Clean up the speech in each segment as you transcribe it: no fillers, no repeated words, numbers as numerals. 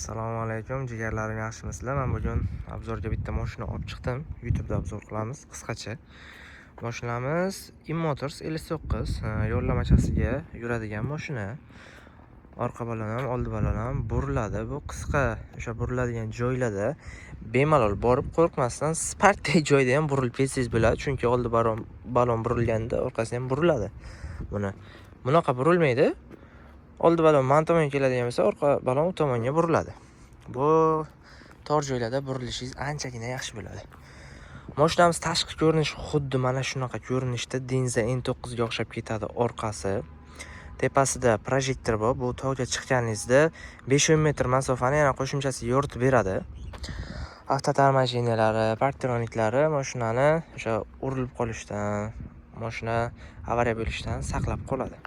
Assalomu alaykum jigarlarim, yaxshimisizlar? Men bugun obzorga bitta mashina olib chiqdim. YouTube'da obzor qilamiz qisqacha. Mashinamiz Immotors 59 yo'llamachasiga yuradigan mashina. Orqa balon ham, old balon ham buriladi. Bu qisqa o'sha buriladigan joylarda bemalol borib qo'rqmasdan Sparkdek joyda ham burilib ketsangiz bo'ladi, chunki oldi balon burilganda orqasi ham buriladi. Bunaqa burilmaydi. Oldi balon men tomonga keladigan bo'lsa, orqa balon u tomonga buriladi. Bu tor joylarda burilishingiz anchagina yaxshi bo'ladi. Mashinamiz tashqi ko'rinishi xuddi mana shunaqa ko'rinishda Denza N9 ga o'xshab ketadi orqasi. Tepasida projektor bor. Bu tog'ga chiqqaningizda 5-10 metr masofani yana qo'shimchasi yoritib beradi. Avtotarmajinetlari, parktroniklari mashinani o'sha urilib qolishdan, mashina avariya bo'lishidan saqlab qoladi.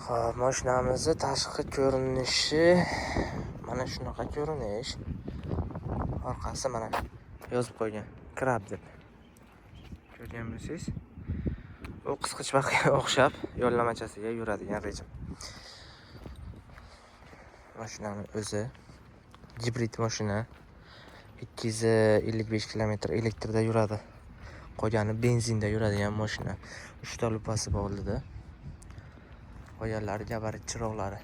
Xo'p, mashinamizning tashqi ko'rinishi mana shunaqa ko'rinish. Orqasi mana yozib qo'ygan Krab deb. Ko'rgan bo'lsangiz, u qisqichbaqiga o'xshab yo'llamachasiga yuradigan rejim. Mashinaning o'zi gibrid mashina. 255 km elektrda yuradi. Qolgani benzinda yuradigan mashina. 3 ta lupasi bor oldida. Qolganlari gabarit chiroqlari.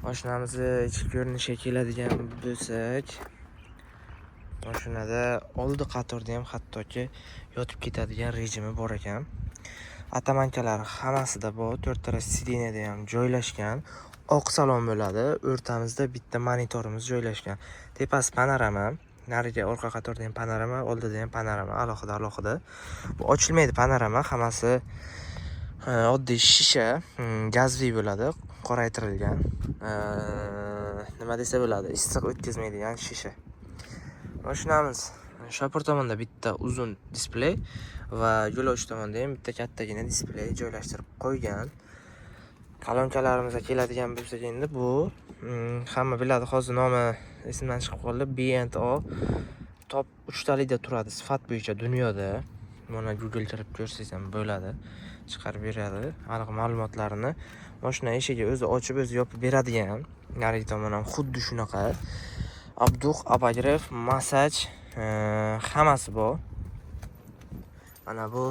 Mashinamizning ichki ko'rinishiga keladigan bo'lsak, mashinada oldi qatorda ham hattoki yotib ketadigan rejimi bor ekan. Atamankalari hammasida bor, 4 taraf sidiniyada ham joylashgan. Oq salon bo'ladi. O'rtamizda bitta monitorimiz joylashgan. Tepasi panorama, nariga orqa qatorda ham panorama, oldida ham panorama, alohida. Bu ochilmaydi panorama, hammasi oddiy shisha, gazli bo'ladi, qoraytirilgan. Nima desa bo'ladi, issiq o'tkazmaydigan shisha. Mashinamiz shopir tomonda bitta uzun displey va yo'lovchi tomonda ham bitta kattagina displey joylashtirib qo'ygan. Kalonkalarimizga keladigan bo'lsak, endi bu hamma biladi, hozir nomi esimdan chiqib qoldi. B&O top 3 talikda turadi sifat bo'yicha dunyoda. Mana Google kirib ko'rsangiz ham bo'ladi. Chiqarib beradi aniq ma'lumotlarini. Mashina eshigi o'zi ochib, o'zi yopib beradigan. Narigi tomon ham xuddi shunaqa. Abduh, abagrev, massaj hammasi bor. Mana bu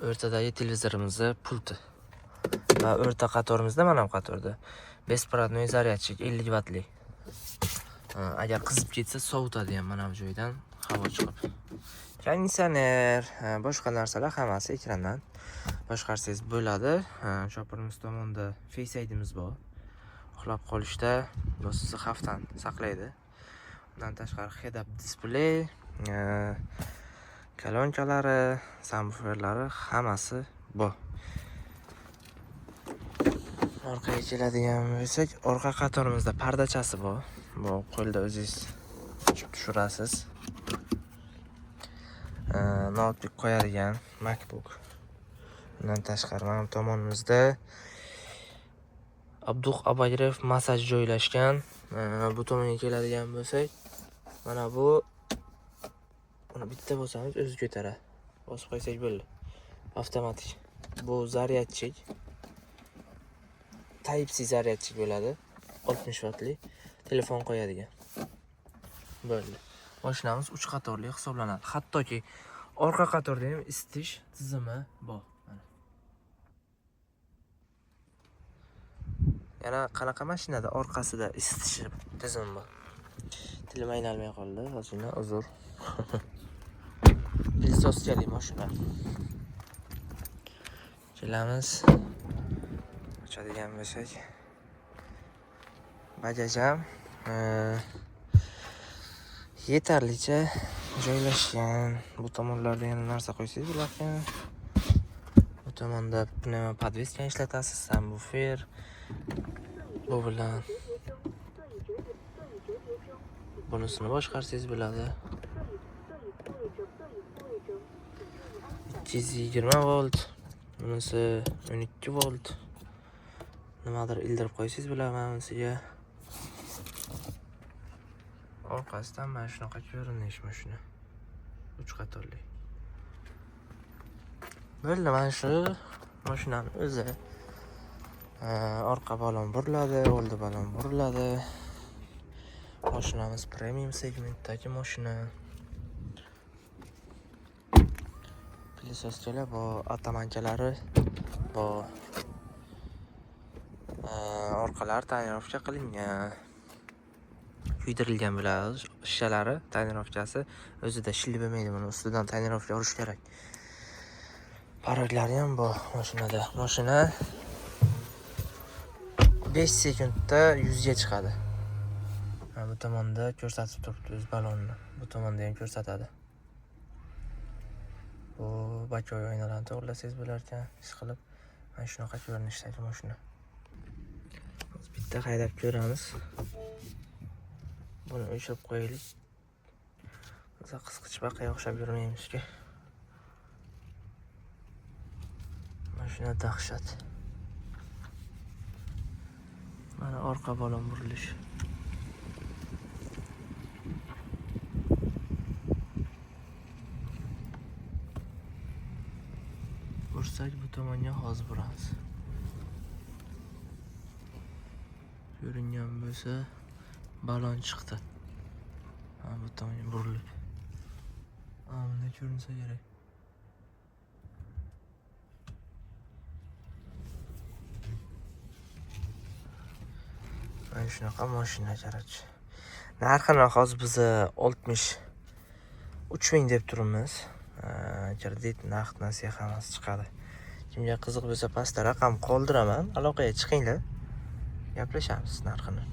o'rtadagi televizorimizni pulti. Va o'rta qatorimizda, mana bu qatorda besprovодной zaryadchik 50 vatli. Agar qizib ketsa sovutadi ham mana bu joydan havo chiqib. Konditsioner, boshqa narsalar hammasi ekrandan boshqarsangiz bo'ladi. Shopirimiz tomonda Face ID'miz bor. Uxlab qolishda bu sizni xavfdan saqlaydi. Undan tashqari head-up display, kolonkalari, subwooferlari hammasi bor. Orqaga keladigan bo'lsak, orqa qatorimizda pardachasi bor. Bu qo'lda o'zingiz ochib tushirasiz. Notebook qo'yadigan MacBook. Undan tashqari mana bu tomonimizda Abduh Abagrev massaj joylashgan. Bu tomonga keladigan bo'lsak, mana bu uni bitta bo'lsangiz o'zi ko'taradi. Bosib qo'ysak bo'ldi. Avtomatik. Bu zaryadchik. Type-C zaryadchik bo'ladi. 60 vatli telefon qo'yadigan. Bo'ldi. Mashinamiz 3 qatorli hisoblanadi. Hattoki orqa qatorda ham isitish tizimi bor. Yana qanaqa mashinada orqasida isitish tizimi bor. Tilim aylanmay qoldi, ozgina uzr. Pilsoskali mashina. Kelamiz. Ochadigan bo'lsak, bagajam yetarlicha joylashgan. Bu tomonlarda yana narsa qo'ysangiz bo'larkan. Bu tomonda pnevmo podveska ishlatasiz, subwoofer. Bu bilan bunisini boshqarsangiz bo'ladi. 220 volt, bunisi 12 volt. Nimadir ildirib qo'ysangiz bo'ladi mana bunisiga. Orqasidan mana shunaqa ko'rinish mashina. 3 qatorli. Bo'ldi, mana shu mashinaning o'zi. Orqa balon buriladi, oldi balon buriladi. Mashinamiz premium segmentdagi mashina. Pilososchalar bu atamankalari bu orqalar tonirovka qilingan. Kuydirilgan bo'ladi. Shishalari tonirovkasi o'zida shilib bo'lmaydi, buni ustidan tonirovka urish kerak. Paraglari ham bor mashinada. Mashina 5 sekundda 100 ga chiqadi. Bu tomonda ko'rsatib turibdi o'z balonni. Bu tomonda ham ko'rsatadi. Bu bakoy oynalarni to'g'rilasangiz bo'lar ekan, ish qilib. Mana shunaqa ko'rinishdagi mashina. Biz bitta haydab ko'ramiz. Buni o'chirib qo'yaylik. Biz qisqichbaqaga o'xshab yurmaymizki. Mashina dahshat. Mana orqa balon burilish. Bursak bu tomonga hozir buramiz. Ko'ringan bo'lsa balon chiqdi. Bu tomonga burilib. Bunday ko'rinsa kerak. Mana shunaqa mashina kerak. Narxini hozir biz 63 ming deb turibmiz. Kredit naqd nasiya hammasi chiqadi. Kimga qiziq bo'lsa pastda raqam qoldiraman, aloqaga chiqinglar. Gaplashamiz narxini.